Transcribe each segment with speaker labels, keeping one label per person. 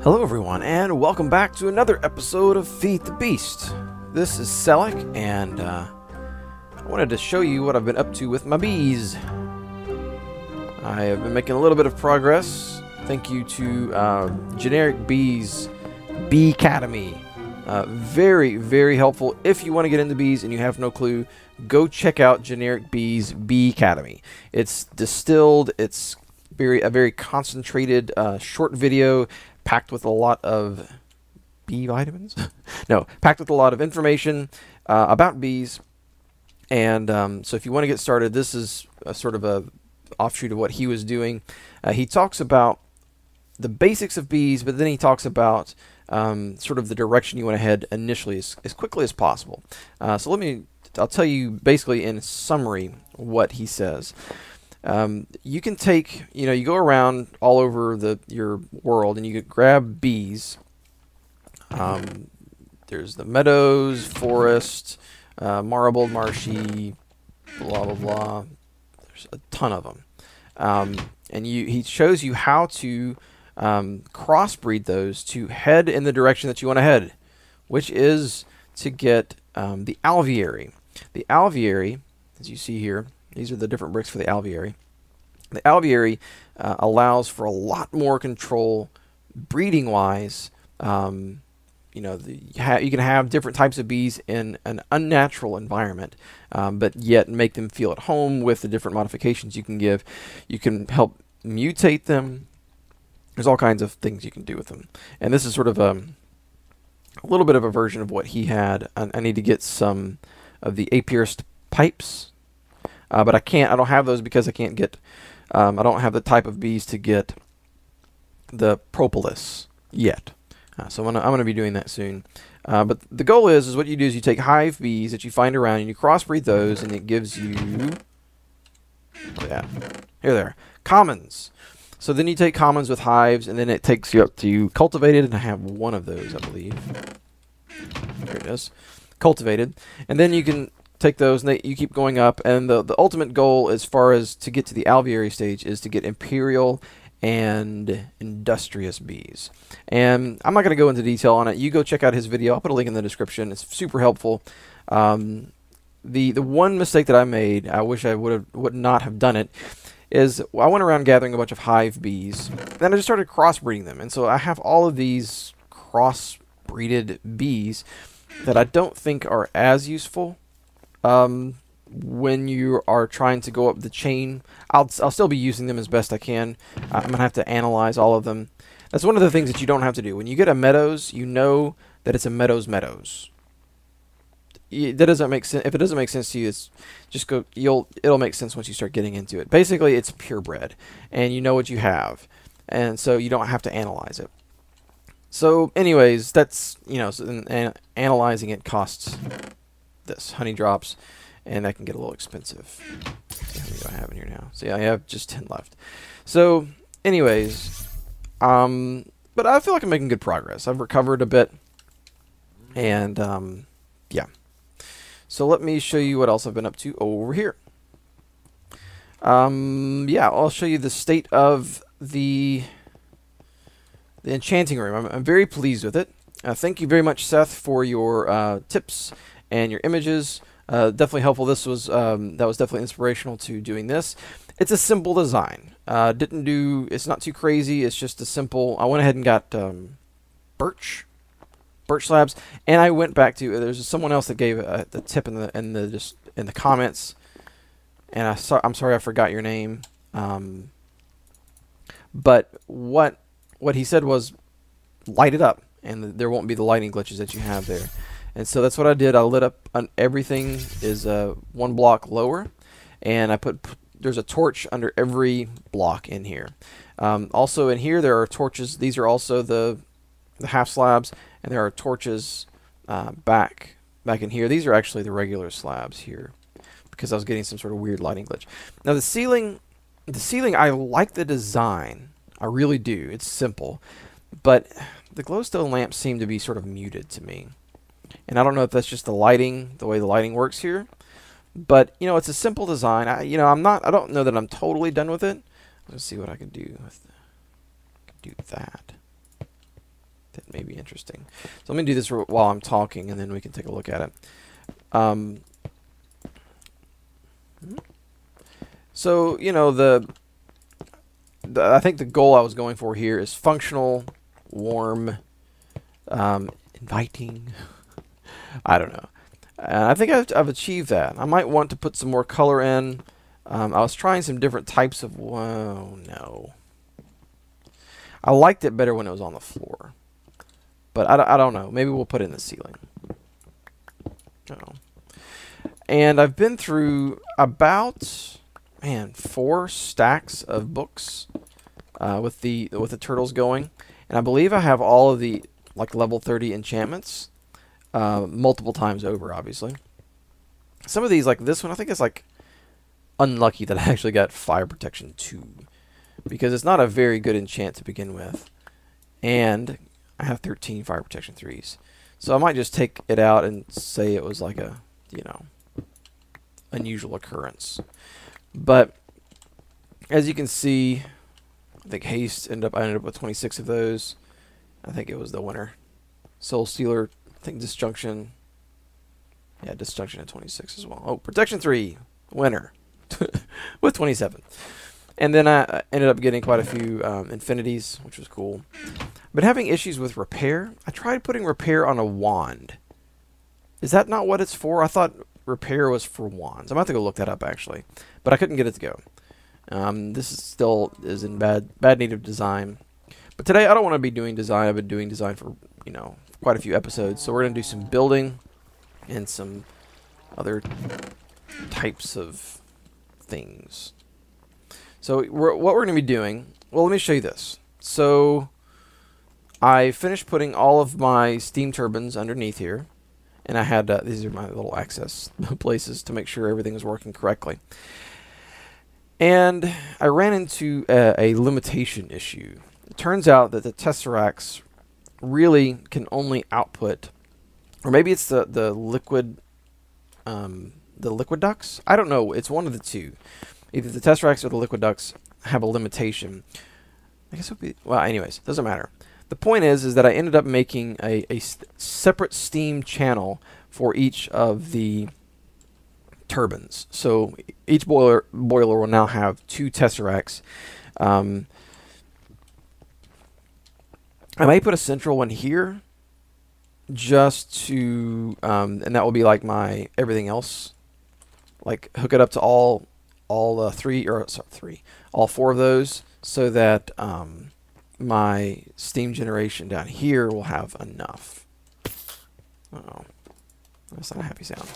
Speaker 1: Hello everyone, and welcome back to another episode of Feed the Beast. This is Selek, and I wanted to show you what I've been up to with my bees. I have been making a little bit of progress. Thank you to Generic Bees Bee Academy. Very, very helpful. If you want to get into bees and you have no clue, go check out Generic Bees Bee Academy. It's distilled, it's a very concentrated short video packed with a lot of bee vitamins. No, packed with a lot of information about bees. And so if you want to get started, this is a sort of a offshoot of what he was doing. He talks about the basics of bees, but then he talks about sort of the direction you want to head initially as quickly as possible. So I'll tell you basically in summary what he says. You can take, you go around all over your world and you could grab bees. There's the meadows, forest, marbled, marshy, blah, blah, blah. There's a ton of them. And he shows you how to crossbreed those to head in the direction that you want to head, which is to get the alveary. The alveary, as you see here, these are the different bricks for the alveary. The alveary allows for a lot more control breeding-wise. You can have different types of bees in an unnatural environment, but yet make them feel at home with the different modifications you can give. You can help mutate them. There's all kinds of things you can do with them. And this is sort of a little bit of a version of what he had. I need to get some of the apiarist pipes. But I don't have those because I can't get, I don't have the type of bees to get the propolis yet. So I'm gonna be doing that soon. But the goal is what you do is you take hive bees that you find around and you crossbreed those, and it gives you, here they are, commons. So then you take commons with hives, and then it takes you up to cultivated, and I have one of those, I believe. There it is, cultivated, and then you can take those and you keep going up, and the ultimate goal as far as to get to the alveary stage is to get imperial and industrious bees. And I'm not going to go into detail on it. You go check out his video. I'll put a link in the description. It's super helpful. The one mistake that I made, I wish I would not have done it, is I went around gathering a bunch of hive bees. Then I just started crossbreeding them, and so I have all of these crossbreeded bees that I don't think are as useful when you are trying to go up the chain. I'll still be using them as best I can. I'm going to have to analyze all of them. That's one of the things that you don't have to do. When you get a meadows, you know that it's a meadows. That doesn't make sense. If it doesn't make sense to you, it's just it'll make sense once you start getting into it. Basically, it's purebred, and you know what you have, and so you don't have to analyze it. So anyways, that's, and analyzing it costs this honey drops, and that can get a little expensive. How many do I have in here now? See, I have just 10 left. So anyways, but I feel like I'm making good progress. I've recovered a bit, and yeah. So let me show you what else I've been up to over here. Yeah, I'll show you the state of the enchanting room. I'm very pleased with it. Thank you very much, Seth, for your tips and your images. Definitely helpful. This was that was definitely inspirational to doing this. It's a simple design. It's not too crazy. It's just a simple. I went ahead and got birch slabs, and I went back to, there's someone else that gave the tip in the comments, and I'm sorry I forgot your name. But what he said was light it up, and there won't be the lighting glitches that you have there. And so that's what I did. I lit up everything is one block lower, and there's a torch under every block in here. Also in here there are torches. These are also the half slabs, and there are torches back in here. These are actually the regular slabs here, because I was getting some sort of weird lighting glitch. Now the ceiling, I like the design. I really do. It's simple, but the glowstone lamps seem to be sort of muted to me. And I don't know if that's just the lighting, the way the lighting works here, but it's a simple design. I don't know that I'm totally done with it. Let's see what I can do with that. may be interesting. So let me do this while I'm talking, and then we can take a look at it. So, you know, I think the goal I was going for here is functional, warm, inviting. I don't know. And I think I've achieved that. I might want to put some more color in. I was trying some different types of... Whoa, no. I liked it better when it was on the floor. But I don't know. Maybe we'll put it in the ceiling. Oh. And I've been through about, man, 4 stacks of books with the turtles going. And I believe I have all of the, like, level 30 enchantments. Multiple times over, obviously. Some of these, like this one, I think it's, like, unlucky that I actually got Fire Protection 2. Because it's not a very good enchant to begin with. And I have 13 Fire Protection 3s. So I might just take it out and say it was like a, you know, unusual occurrence. But as you can see, I think Haste I ended up with 26 of those. I think it was the winner. Soul Stealer, I think Disjunction. Yeah, Disjunction at 26 as well. Oh, Protection 3, winner. With 27. And then I ended up getting quite a few infinities, which was cool. But having issues with repair. I tried putting repair on a wand. Is that not what it's for? I thought repair was for wands. I'm about to go look that up, actually. But I couldn't get it to go. This is still in bad need of design. But today I don't want to be doing design. I've been doing design for, you know, quite a few episodes. So we're going to do some building and some other types of things. So what we're going to be doing, well, let me show you this. So I finished putting all of my steam turbines underneath here. And I had, these are my little access places to make sure everything was working correctly. And I ran into a limitation issue. It turns out that the Tesseracts really can only output, or maybe it's the liquid ducts? I don't know. It's one of the two. Either the Tesseracts or the liquid ducts have a limitation. I guess it would be... Well, anyways, doesn't matter. The point is that I ended up making a separate steam channel for each of the turbines. So each boiler will now have 2 Tesseracts. I may put a central one here just to... and that will be like my everything else. Like hook it up to all 4 of those, so that my steam generation down here will have enough. Uh-oh. That's not a happy sound.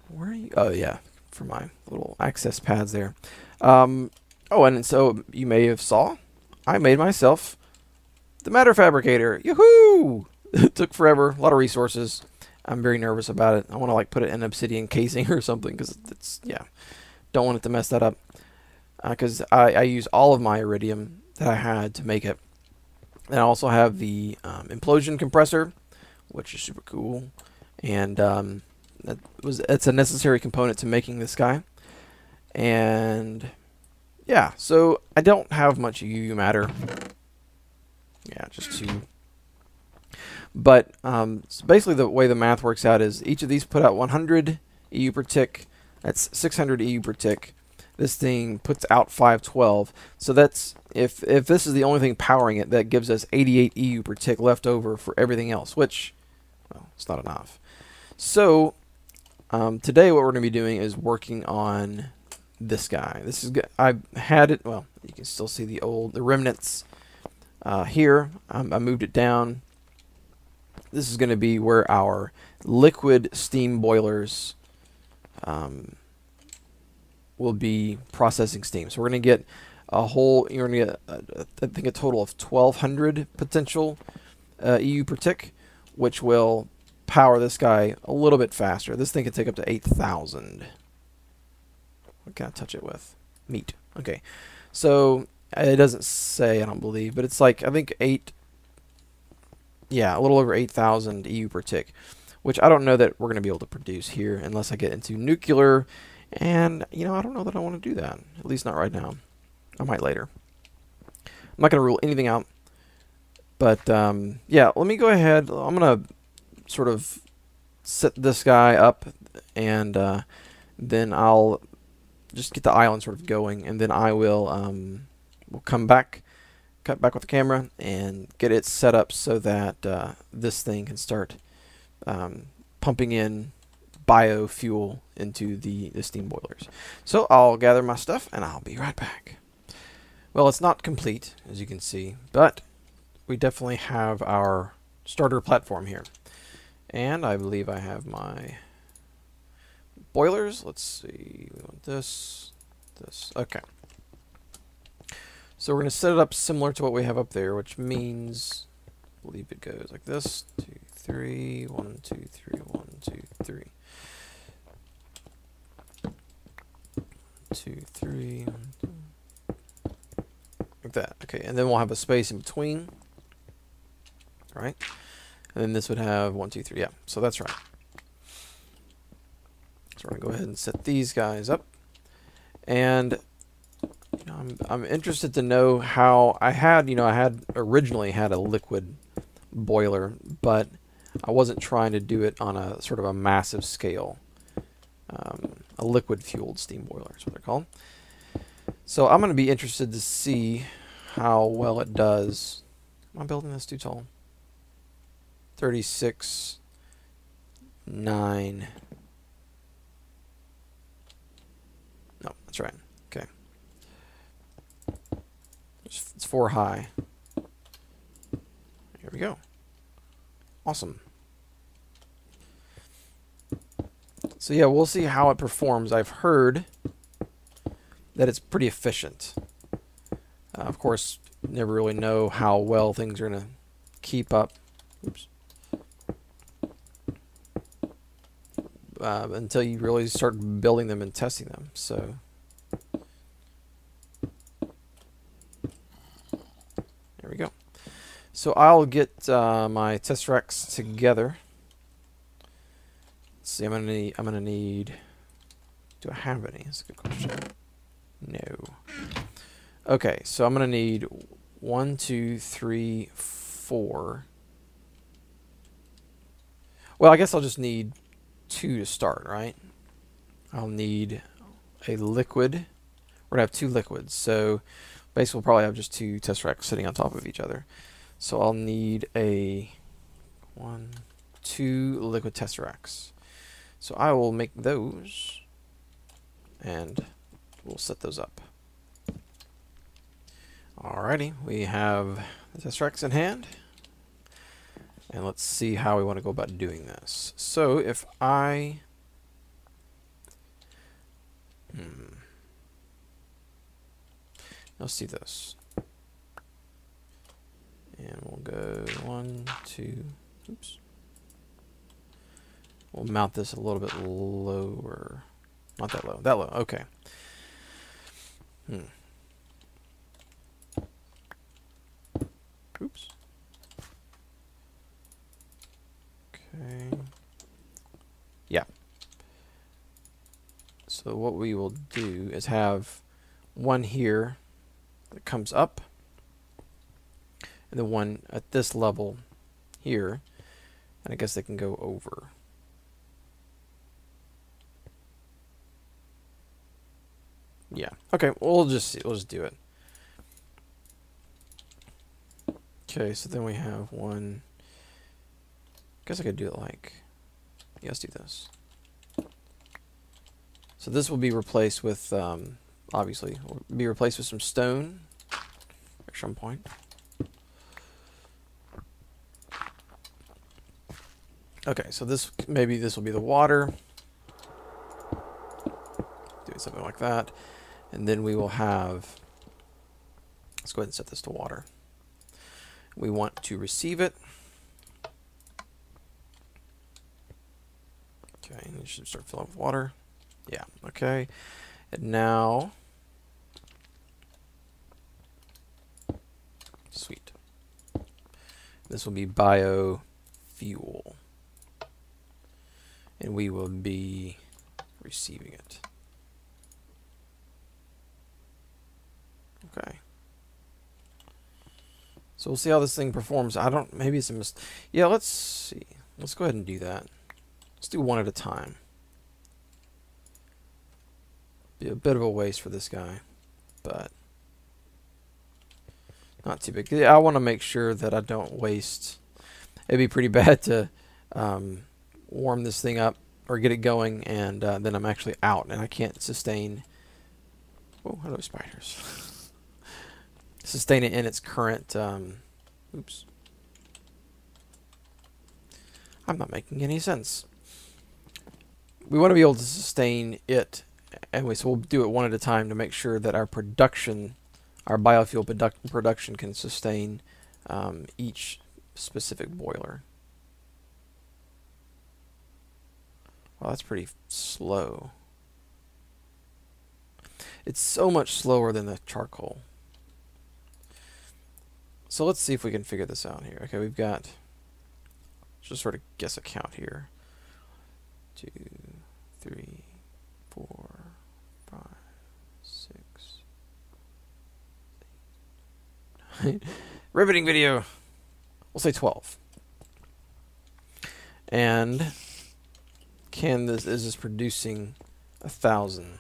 Speaker 1: Where are you? Oh, yeah, for my little access pads there. Oh, and so you may have saw, I made myself the Matter Fabricator. Yoo-hoo! It took forever, a lot of resources. I'm very nervous about it. I want to like put it in obsidian casing or something, because it's, yeah, don't want it to mess that up. Because I use all of my iridium that I had to make it. And I also have the implosion compressor, which is super cool. And it's a necessary component to making this guy. And yeah, so I don't have much UU matter. Yeah, just 2. But so basically the way the math works out is each of these put out 100 EU per tick. That's 600 EU per tick. This thing puts out 512. So that's, if this is the only thing powering it, that gives us 88 EU per tick left over for everything else, which, well, it's not enough. So today what we're going to be doing is working on this guy. This is I had it, well, you can still see the remnants here. I moved it down. This is going to be where our liquid steam boilers will be processing steam. So we're going to get a whole, you're going to get, I think, a total of 1,200 potential EU per tick, which will power this guy a little bit faster. This thing can take up to 8,000. What can I touch it with? Meat. Okay. So it doesn't say, I don't believe, but it's like, I think a little over 8,000 EU per tick, which I don't know that we're going to be able to produce here unless I get into nuclear. And, you know, I don't know that I want to do that. At least not right now. I might later. I'm not going to rule anything out. But yeah, let me go ahead. I'm gonna sort of set this guy up, and then I'll just get the island sort of going, and then I will we'll come back, cut back with the camera, and get it set up so that this thing can start pumping in biofuel into the steam boilers. So I'll gather my stuff, and I'll be right back. Well, it's not complete, as you can see, but we definitely have our starter platform here. And I believe I have my boilers. Let's see. We want this. Okay. So we're going to set it up similar to what we have up there, which means I believe it goes like this. 2, 3, 1, 2, 3, 1, 2, 3. 2, 3, 1, 2. Like that. Okay, and then we'll have a space in between. Right? And then this would have 1, 2, 3. Yeah, so that's right. So we're going to go ahead and set these guys up. And you know, I'm interested to know how I had originally had a liquid boiler, but I wasn't trying to do it on a sort of a massive scale. A liquid fueled steam boiler is what they're called. So I'm going to be interested to see how well it does. Am I building this too tall? 36, 9. No, that's right. Okay. It's 4 high. Here we go. Awesome. So yeah, we'll see how it performs. I've heard that it's pretty efficient. Of course, never really know how well things are going to keep up. Oops. Until you really start building them and testing them. So there we go. So I'll get my test racks together. Let's see, I'm gonna need. Do I have any? That's a good question. No. Okay, so I'm gonna need 1, 2, 3, 4. Well, I guess I'll just need 2 to start, right? I'll need a liquid. We're gonna have 2 liquids, so basically we'll probably have just 2 test racks sitting on top of each other. So I'll need a 1, 2 liquid test racks. So I will make those, and we'll set those up. Alrighty, we have the test racks in hand. And let's see how we want to go about doing this. So if I... Let's see this. And we'll go 1, 2... Oops. We'll mount this a little bit lower. Not that low. That low. Okay. Oops. Okay. Yeah. So what we will do is have one here that comes up, and the one at this level here, and I guess they can go over. Yeah. Okay. We'll just see. We'll just do it. Okay. So then we have one. Guess I could do it like. Yeah, let's do this. So this will be replaced with, obviously, will be replaced with some stone at some point. Okay, so this maybe this will be the water. Do something like that, and then we will have. Let's go ahead and set this to water. We want to receive it. Okay, and it should start filling with water. Yeah, okay. And now, sweet. This will be biofuel. And we will be receiving it. Okay. So we'll see how this thing performs. I don't, maybe it's a yeah, let's see. Let's go ahead and do that. Let's do one at a time. Be a bit of a waste for this guy, but not too big. I want to make sure that I don't waste. It'd be pretty bad to warm this thing up or get it going, and then I'm actually out and I can't sustain. Oh, hello, spiders. Sustain it in its current. Oops. I'm not making any sense. We want to be able to sustain it, anyway, so we'll do it one at a time to make sure that our production, our biofuel production, can sustain each specific boiler. Well, that's pretty slow. It's so much slower than the charcoal. So let's see if we can figure this out here. Okay, we've got, let's just sort of guess a count here. 2, 3, 4, 5, 6, 8. Riveting video. We'll say 12. And is this producing 1,000?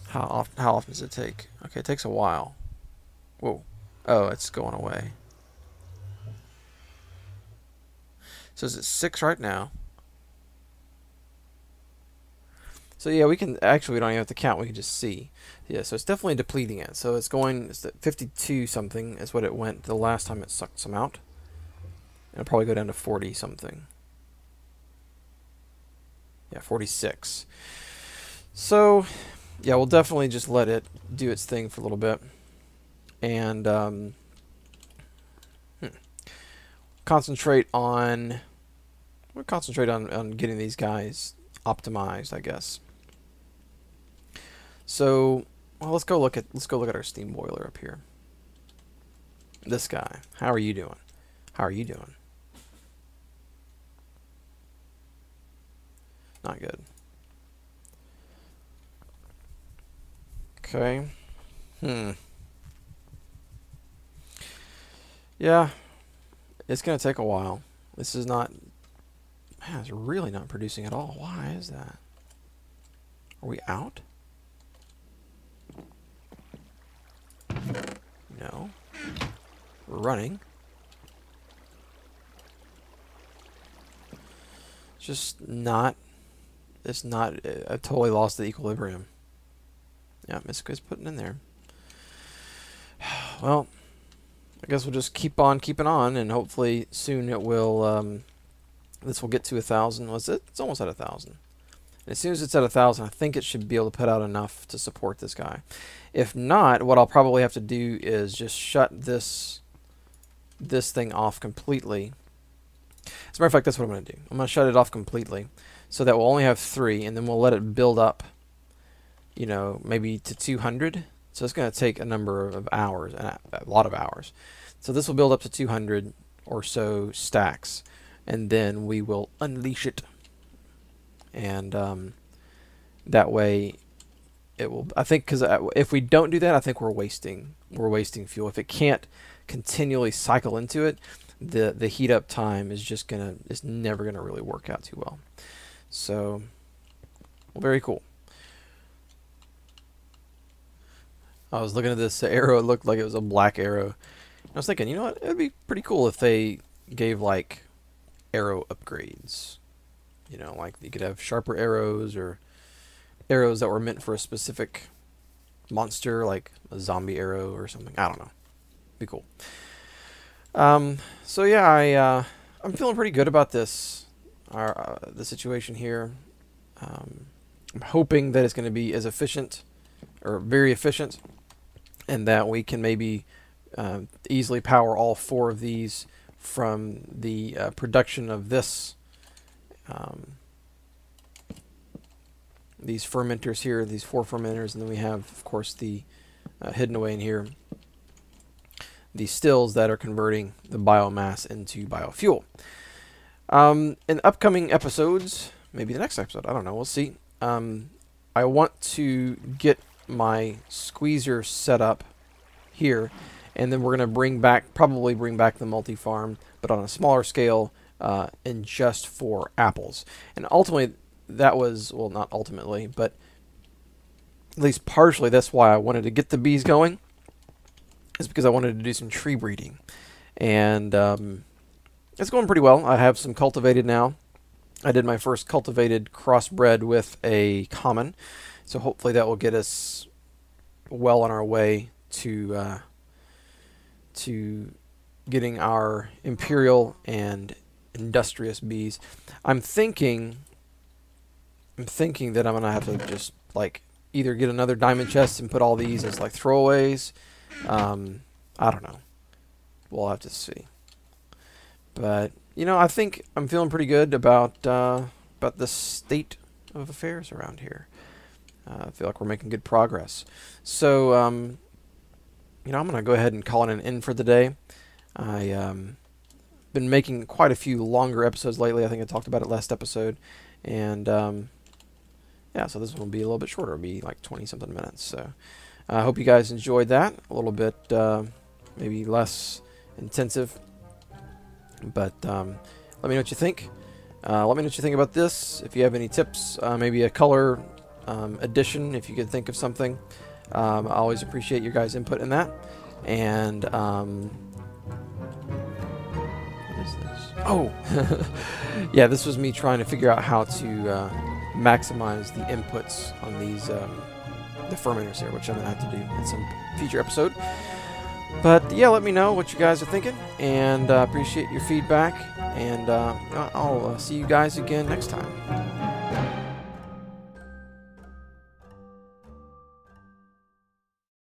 Speaker 1: How often does it take? Okay, it takes a while. Whoa. Oh, it's going away. So is it 6 right now? So yeah, we can actually, we don't even have to count, we can just see. Yeah, so it's definitely depleting it. So it's going, it's at 52 something is what it went the last time it sucked some out. And it'll probably go down to 40 something. Yeah, 46. So yeah, we'll definitely just let it do its thing for a little bit. And concentrate on getting these guys optimized, I guess. So, well, let's go look at our steam boiler up here. This guy. How are you doing? How are you doing? Not good. Okay. Yeah. It's going to take a while. This is not... Man, it's really not producing at all. Why is that? Are we out? No. We're running. Just not... It's not... I totally lost the equilibrium. Yeah, Miss Chris putting in there. Well, I guess we'll just keep on keeping on, and hopefully soon it will... this will get to 1,000. Was it? It's almost at 1,000. And as soon as it's at 1,000, I think it should be able to put out enough to support this guy. If not, what I'll probably have to do is just shut this thing off completely. As a matter of fact, that's what I'm going to do. I'm going to shut it off completely, so that we'll only have 3, and then we'll let it build up, you know, maybe to 200. So it's going to take a number of hours, a lot of hours. So this will build up to 200 or so stacks, and then we will unleash it. And that way it will, I think, because if we don't do that, I think we're wasting fuel. If it can't continually cycle into it, the heat up time is just it's never gonna really work out too well. So, well, very cool. I was looking at this arrow, it looked like it was a black arrow. I was thinking, you know what, it would be pretty cool if they gave like arrow upgrades. You know, like you could have sharper arrows, or arrows that were meant for a specific monster, like a zombie arrow or something. I don't know. Be cool. So yeah, I'm feeling pretty good about this, the situation here. I'm hoping that it's going to be as efficient, or very efficient, and that we can maybe easily power all 4 of these from the production of this. These fermenters here, these 4 fermenters, and then we have, of course, the hidden away in here, the stills that are converting the biomass into biofuel. In upcoming episodes, maybe the next episode, I don't know, we'll see. I want to get my squeezer set up here, and then we're going to probably bring back the multi-farm, but on a smaller scale, and just for apples. And ultimately, that was, well, not ultimately, but at least partially, that's why I wanted to get the bees going, is because I wanted to do some tree breeding. And it's going pretty well. I have some cultivated now. I did my first cultivated crossbred with a common, so hopefully that will get us well on our way to getting our imperial and industrious bees. I'm thinking that I'm gonna have to just like either get another diamond chest and put all these as like throwaways. I don't know. We'll have to see. But you know, I think I'm feeling pretty good about the state of affairs around here. I feel like we're making good progress. So you know, I'm gonna go ahead and call it an end for the day. I been making quite a few longer episodes lately. I think I talked about it last episode, and yeah, so this one will be a little bit shorter. It'll be like 20-something minutes. So I hope you guys enjoyed that. A little bit maybe less intensive, but let me know what you think. Let me know what you think about this. If you have any tips, maybe a color addition, if you could think of something. I always appreciate your guys' input in that. And what is this? Oh, yeah, this was me trying to figure out how to maximize the inputs on these the fermenters here, which I'm gonna have to do in some future episode. But yeah, let me know what you guys are thinking, and appreciate your feedback. And I'll see you guys again next time.